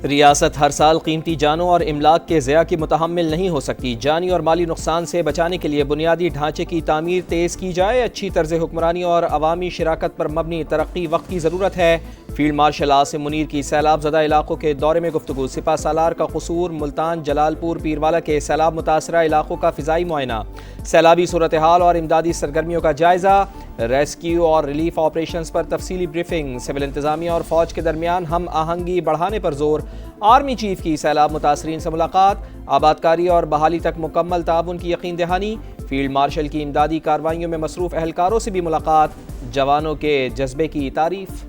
ریاست ہر سال قیمتی جانوں اور املاک کے ضیاع کی متحمل نہیں ہو سکتی۔ جانی اور مالی نقصان سے بچانے کے لیے بنیادی ڈھانچے کی تعمیر تیز کی جائے۔ اچھی طرز حکمرانی اور عوامی شراکت پر مبنی ترقی وقت کی ضرورت ہے۔ فیلڈ مارشل عاصم منیر کی سیلاب زدہ علاقوں کے دورے میں گفتگو۔ سپہ سالار کا قصور، ملتان، جلال پور، پیروالا کے سیلاب متاثرہ علاقوں کا فضائی معائنہ۔ سیلابی صورتحال اور امدادی سرگرمیوں کا جائزہ۔ ریسکیو اور ریلیف آپریشنز پر تفصیلی بریفنگ۔ سول انتظامیہ اور فوج کے درمیان ہم آہنگی بڑھانے پر زور۔ آرمی چیف کی سیلاب متاثرین سے ملاقات۔ آبادکاری اور بحالی تک مکمل تعاون کی یقین دہانی۔ فیلڈ مارشل کی امدادی کارروائیوں میں مصروف اہلکاروں سے بھی ملاقات۔ جوانوں کے جذبے کی تعریف۔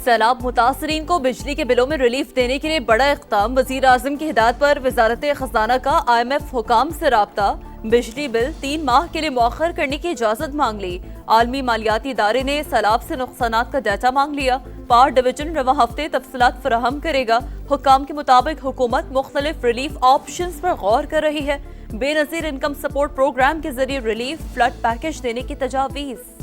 سیلاب متاثرین کو بجلی کے بلوں میں ریلیف دینے کے لیے بڑا اقدام۔ وزیر اعظم کی ہدایت پر وزارت خزانہ کا IMF حکام سے رابطہ۔ بجلی بل 3 ماہ کے لیے مؤخر کرنے کی اجازت مانگ لی۔ عالمی مالیاتی ادارے نے سیلاب سے نقصانات کا ڈیٹا مانگ لیا۔ پاور ڈویژن رواں ہفتے تفصیلات فراہم کرے گا۔ حکام کے مطابق حکومت مختلف ریلیف آپشنز پر غور کر رہی ہے۔ بے نظیر انکم سپورٹ پروگرام کے ذریعے ریلیف فلڈ پیکج دینے کی تجاویز۔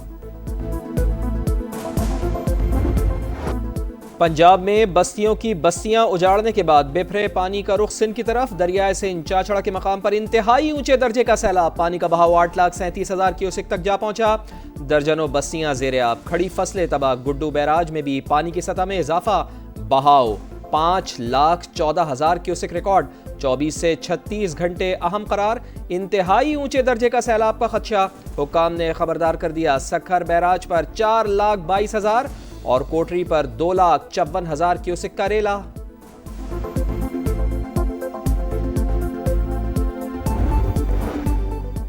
پنجاب میں بستیوں کی بستیاں اجاڑنے کے بعد بپھرے پانی کا رخ سندھ کی طرف۔ دریائے سندھ چاچڑا کے مقام پر انتہائی اونچے درجے کا سیلاب۔ پانی کا بہاؤ 8,37,000 کیوسک تک جا پہنچا۔ درجنوں بستیاں زیر آب، کھڑی فصلیں تباہ۔ گڈو بیراج میں بھی پانی کی سطح میں اضافہ۔ بہاؤ 5,14,000 کیوسک ریکارڈ۔ 24 سے 36 گھنٹے اہم قرار۔ انتہائی اونچے درجے کا سیلاب کا خدشہ۔ حکام نے خبردار کر دیا۔ سکھر بیراج پر 4,22,000 اور کوٹری پر 2,54,000 کیوسک کا ریلا۔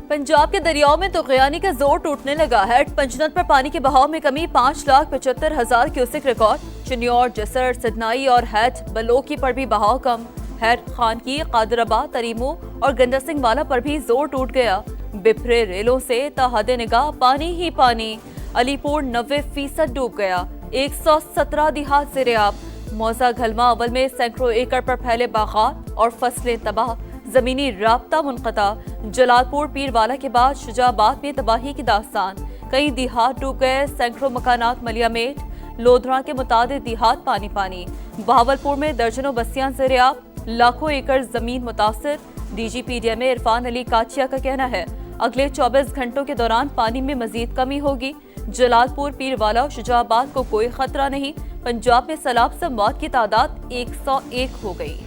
پنجاب کے دریاؤں میں طغیانی کا زور ٹوٹنے لگا ہے۔ پنجنت پر پانی کے بہاؤ میں کمی، 5,75,000 کیوسک ریکارڈ۔ چنیور، جسر، سدنائی اور ہیٹ بلوکی پر بھی بہاؤ کم۔ ہیٹ خان کی، قادرآباد، تریمو اور گنڈا سنگھ والا پر بھی زور ٹوٹ گیا۔ بپھرے ریلوں سے تا حد نگاہ پانی ہی پانی۔ علی پور 90% ڈوب گیا۔ 117 دیہات زیر آب۔ موزہ گھلما اول میں سینکڑوں ایکڑ پر پھیلے باغات اور فصلیں تباہ۔ زمینی رابطہ منقطع۔ جلال پور پیروالا کے بعد شجاع آباد میں تباہی کی داستان۔ کئی دیہات ڈوب گئے، سینکڑوں مکانات ملیا میٹ۔ لودھراں کے متعدد دیہات پانی پانی۔ بہاولپور میں درجنوں بستیاں زیر آب، لاکھوں ایکڑ زمین متاثر۔ DGPDM عرفان علی کاچیا کا کہنا ہے اگلے 24 گھنٹوں کے دوران پانی میں مزید کمی ہوگی۔ جلال پور، پیروالا اور شجاع آباد کو کوئی خطرہ نہیں۔ پنجاب میں سیلاب سے موت کی تعداد 101 ہو گئی۔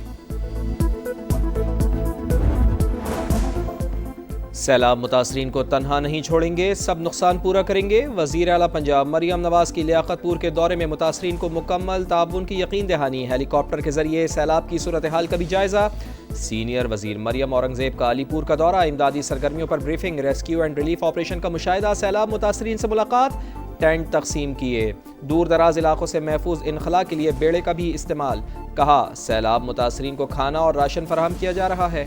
سیلاب متاثرین کو تنہا نہیں چھوڑیں گے، سب نقصان پورا کریں گے۔ وزیر اعلیٰ پنجاب مریم نواز کی لیاقت پور کے دورے میں متاثرین کو مکمل تعاون کی یقین دہانی۔ ہیلی کاپٹر کے ذریعے سیلاب کی صورتحال کا بھی جائزہ۔ سینئر وزیر مریم اورنگزیب کا علی پور کا دورہ، امدادی سرگرمیوں پر briefing. Rescue and relief operation کا مشاہدہ۔ سیلاب متاثرین سے ملاقات۔ ٹینٹ تقسیم کیے۔ دور دراز علاقوں سے محفوظ انخلاء کے لیے بیڑے کا بھی استعمال۔ کہا سیلاب متاثرین کو کھانا اور راشن فراہم کیا جا رہا ہے۔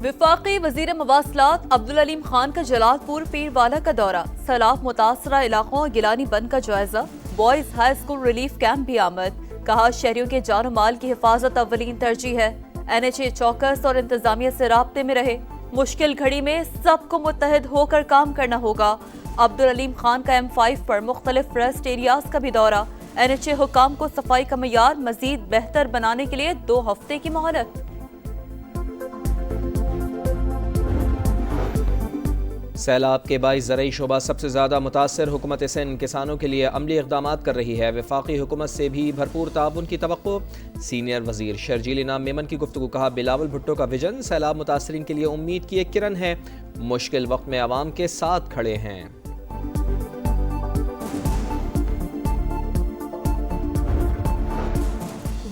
وفاقی وزیر مواصلات عبدالعلیم خان کا جلال پور پیروالا کا دورہ۔ سیلاب متاثرہ علاقوں اور گیلانی بند کا جائزہ۔ Boys high school relief camp بھی آمد۔ کہا شہریوں کے جان و مال کی حفاظت اولین ترجیح ہے۔ NHA چوکس اور انتظامیہ سے رابطے میں رہے۔ مشکل گھڑی میں سب کو متحد ہو کر کام کرنا ہوگا۔ عبدالعلیم خان کا M5 پر مختلف ریسٹ ایریاز کا بھی دورہ۔ NHA حکام کو صفائی کا معیار مزید بہتر بنانے کے لیے 2 ہفتے کی مہلت۔ سیلاب کے باعث زرعی شعبہ سب سے زیادہ متاثر۔ حکومت سندھ کسانوں کے لیے عملی اقدامات کر رہی ہے۔ وفاقی حکومت سے بھی بھرپور تعاون کی توقع۔ سینئر وزیر شرجیل انعام میمن کی گفتگو۔ کہا بلاول بھٹو کا ویژن سیلاب متاثرین کے لیے امید کی ایک کرن ہے۔ مشکل وقت میں عوام کے ساتھ کھڑے ہیں۔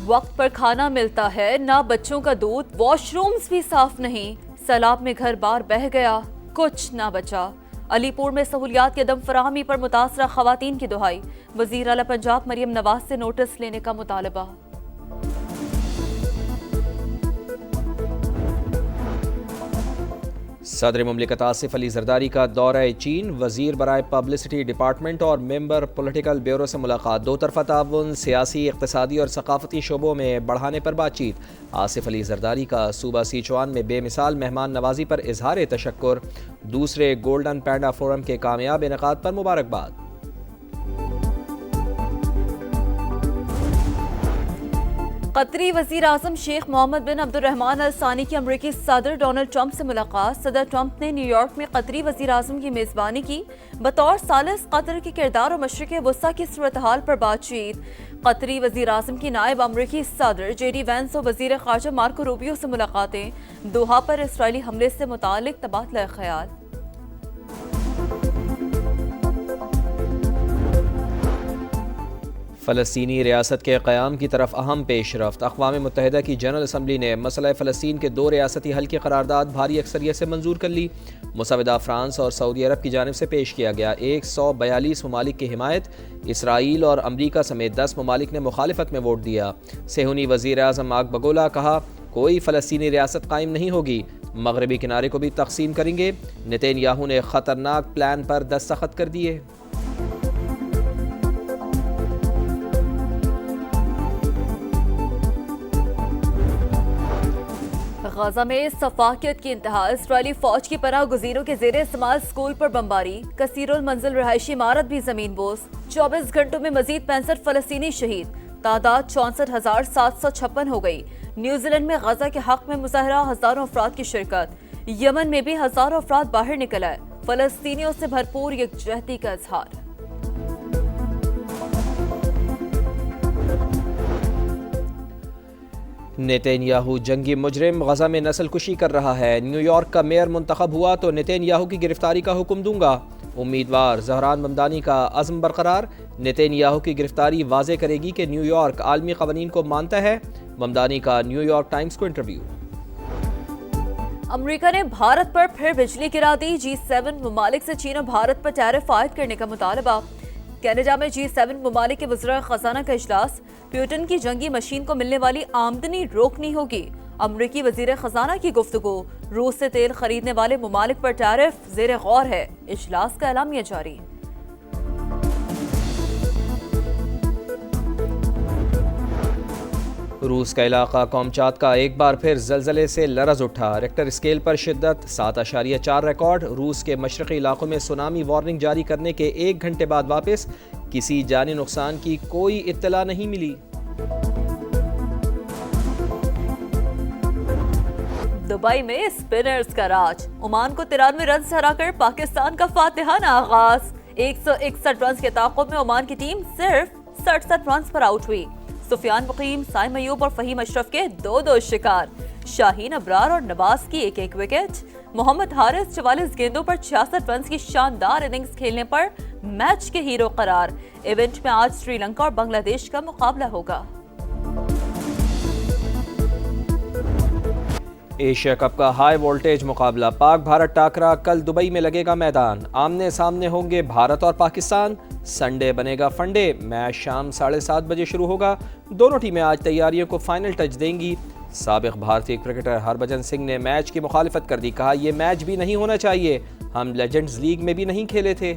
وقت پر کھانا ملتا ہے نہ بچوں کا دودھ، واش رومز بھی صاف نہیں۔ سیلاب میں گھر بار بہہ گیا، کچھ نہ بچا۔ علی پور میں سہولیات کی عدم فراہمی پر متاثرہ خواتین کی دہائی۔ وزیر اعلیٰ پنجاب مریم نواز سے نوٹس لینے کا مطالبہ۔ صدر مملکت آصف علی زرداری کا دورہ چین، وزیر برائے پبلسٹی ڈپارٹمنٹ اور ممبر پولیٹیکل بیورو سے ملاقات، دو طرفہ تعاون سیاسی، اقتصادی اور ثقافتی شعبوں میں بڑھانے پر بات چیت۔ آصف علی زرداری کا صوبہ سیچوان میں بے مثال مہمان نوازی پر اظہار تشکر، دوسرے گولڈن پینڈا فورم کے کامیاب انعقاد پر مبارکباد۔ قطری وزیر اعظم شیخ محمد بن عبد الرحمن ال ثانی کی امریکی صدر ڈونلڈ ٹرمپ سے ملاقات۔ صدر ٹرمپ نے نیو یارک میں قطری وزیر اعظم کی میزبانی کی۔ بطور ثالث قطر کے کردار اور مشرق وسطی کی صورتحال پر بات چیت۔ قطری وزیر اعظم کی نائب امریکی صدر جے ڈی وینس اور وزیر خارجہ مارکو روبیو سے ملاقاتیں، دوحہ پر اسرائیلی حملے سے متعلق تبادلہ خیال۔ فلسطینی ریاست کے قیام کی طرف اہم پیش رفت۔ اقوام متحدہ کی جنرل اسمبلی نے مسئلہ فلسطین کے 2 ریاستی حل کی قرارداد بھاری اکثریت سے منظور کر لی۔ مسودہ فرانس اور سعودی عرب کی جانب سے پیش کیا گیا۔ 142 ممالک کی حمایت، اسرائیل اور امریکہ سمیت 10 ممالک نے مخالفت میں ووٹ دیا۔ صہیونی وزیر اعظم آگ بگولا کہا، کوئی فلسطینی ریاست قائم نہیں ہوگی، مغربی کنارے کو بھی تقسیم کریں گے۔ نتین یاہو نے خطرناک پلان پر دستخط کر دیے۔ غزہ میں سفاکیت کی انتہا، اسرائیلی فوج کی پناہ گزینوں کے زیر استعمال سکول پر بمباری، کثیر المنزل رہائشی عمارت بھی زمین بوس۔ 24 گھنٹوں میں مزید 65 فلسطینی شہید، تعداد 64,756 ہو گئی۔ نیوزی لینڈ میں غزہ کے حق میں مظاہرہ، ہزاروں افراد کی شرکت۔ یمن میں بھی ہزاروں افراد باہر نکل آئے، فلسطینیوں سے بھرپور یکجہتی کا اظہار۔ نتین یاہو جنگی مجرم، غزہ میں نسل کشی کر رہا ہے۔ نیو یارک کا میئر منتخب ہوا تو نتین یاہو کی گرفتاری کا حکم دوں گا۔ امیدوار زہران ممدانی کا عزم برقرار، نتین یاہو کی گرفتاری واضح کرے گی کہ نیو یارک عالمی قوانین کو مانتا ہے۔ ممدانی کا نیو یارک ٹائمز کو انٹرویو۔ امریکہ نے بھارت پر پھر بجلی گرا دی، G7 ممالک سے چین اور بھارت پر ٹیرف عائد کرنے کا مطالبہ۔ کینیڈا میں G7 ممالک کے وزراء خزانہ کا اجلاس، پیوٹن کی جنگی مشین کو ملنے والی آمدنی روکنی ہوگی۔ امریکی وزیر خزانہ کی گفتگو، روس سے تیل خریدنے والے ممالک پر ٹیرف زیر غور ہے، اجلاس کا اعلامیہ جاری۔ روس کا علاقہ کومچات کا ایک بار پھر زلزلے سے لرز اٹھا، ریکٹر اسکیل پر شدت 7.4 ریکارڈ۔ روس کے مشرقی علاقوں میں سونامی وارننگ جاری کرنے کے 1 گھنٹے بعد واپس، کسی جانی نقصان کی کوئی اطلاع نہیں ملی۔ دبئی میں اسپنرز کا راج، عمان کو 93 رن سے ہرا کر پاکستان کا فاتحانہ آغاز۔ 161 رنز کے تعاقب میں عمان کی ٹیم صرف 67 رنز پر آؤٹ ہوئی۔ سفیان مقیم، سائم ایوب اور فہیم اشرف کے 2 شکار، شاہین ابرار اور نواز کی 1 وکٹ۔ محمد حارث 44 گیندوں پر 66 رنز کی شاندار اننگز کھیلنے پر میچ کے ہیرو قرار۔ ایونٹ میں آج سری لنکا اور بنگلہ دیش کا مقابلہ ہوگا۔ ایشیا کپ کا ہائی وولٹیج مقابلہ، پاک بھارت ٹاکرا کل دبئی میں لگے گا میدان۔ آمنے سامنے ہوں گے بھارت اور پاکستان۔ سنڈے بنے گا فنڈے، میچ شام 7:30 بجے شروع ہوگا۔ دونوں ٹیمیں آج تیاریوں کو فائنل ٹچ دیں گی۔ سابق بھارتی کرکٹر ہربھجن سنگھ نے میچ کی مخالفت کر دی، کہا یہ میچ بھی نہیں ہونا چاہیے، ہم لیجنڈز لیگ میں بھی نہیں کھیلے تھے۔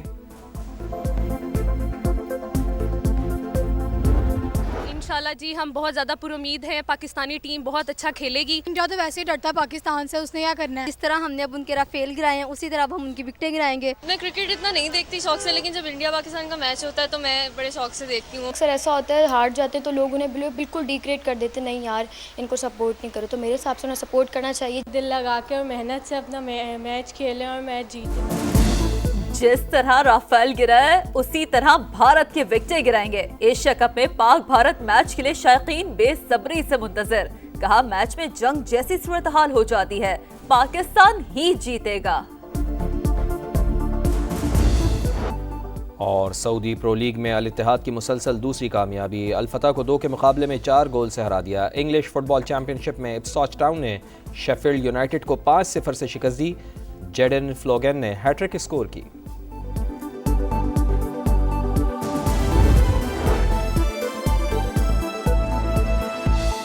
انشاءاللہ جی ہم بہت زیادہ پر امید ہیں، پاکستانی ٹیم بہت اچھا کھیلے گی۔ انڈیا تو ویسے ہی ڈرتا ہے پاکستان سے، اس نے کیا کرنا ہے، جس طرح ہم نے اب ان کے رافیل گرائے ہیں اسی طرح اب ہم ان کی وکٹیں گرائیں گے۔ میں کرکٹ اتنا نہیں دیکھتی شوق سے، لیکن جب انڈیا پاکستان کا میچ ہوتا ہے تو میں بڑے شوق سے دیکھتی ہوں۔ اکثر ایسا ہوتا ہے ہار جاتے تو لوگ انہیں بالکل ڈیگریڈ کر دیتے، نہیں یار ان کو سپورٹ نہیں کرو، تو میرے حساب سے انہیں سپورٹ کرنا چاہیے۔ دل لگا کے اور محنت سے اپنا میچ کھیلیں اور میچ جیتیں۔ جس طرح رافیل گرا ہے اسی طرح بھارت کے وکٹیں گرائیں گے۔ ایشیا کپ میں پاک بھارت میچ کے لیے شائقین بے صبری سے منتظر، کہا میچ میں جنگ جیسی صورتحال ہو جاتی ہے، پاکستان ہی جیتے گا۔ اور سعودی پرو لیگ میں الاتحاد کی مسلسل دوسری کامیابی، الفتح کو 2 کے مقابلے میں 4 گول سے ہرا دیا۔ انگلش فٹ بال چیمپئن شپ میں اپسوچ ٹاؤن نے شیفیلڈ یونائیٹڈ کو 5-0 سے شکست دی، جیڈن فلوگن نے ہیٹ ٹرک اسکور کی۔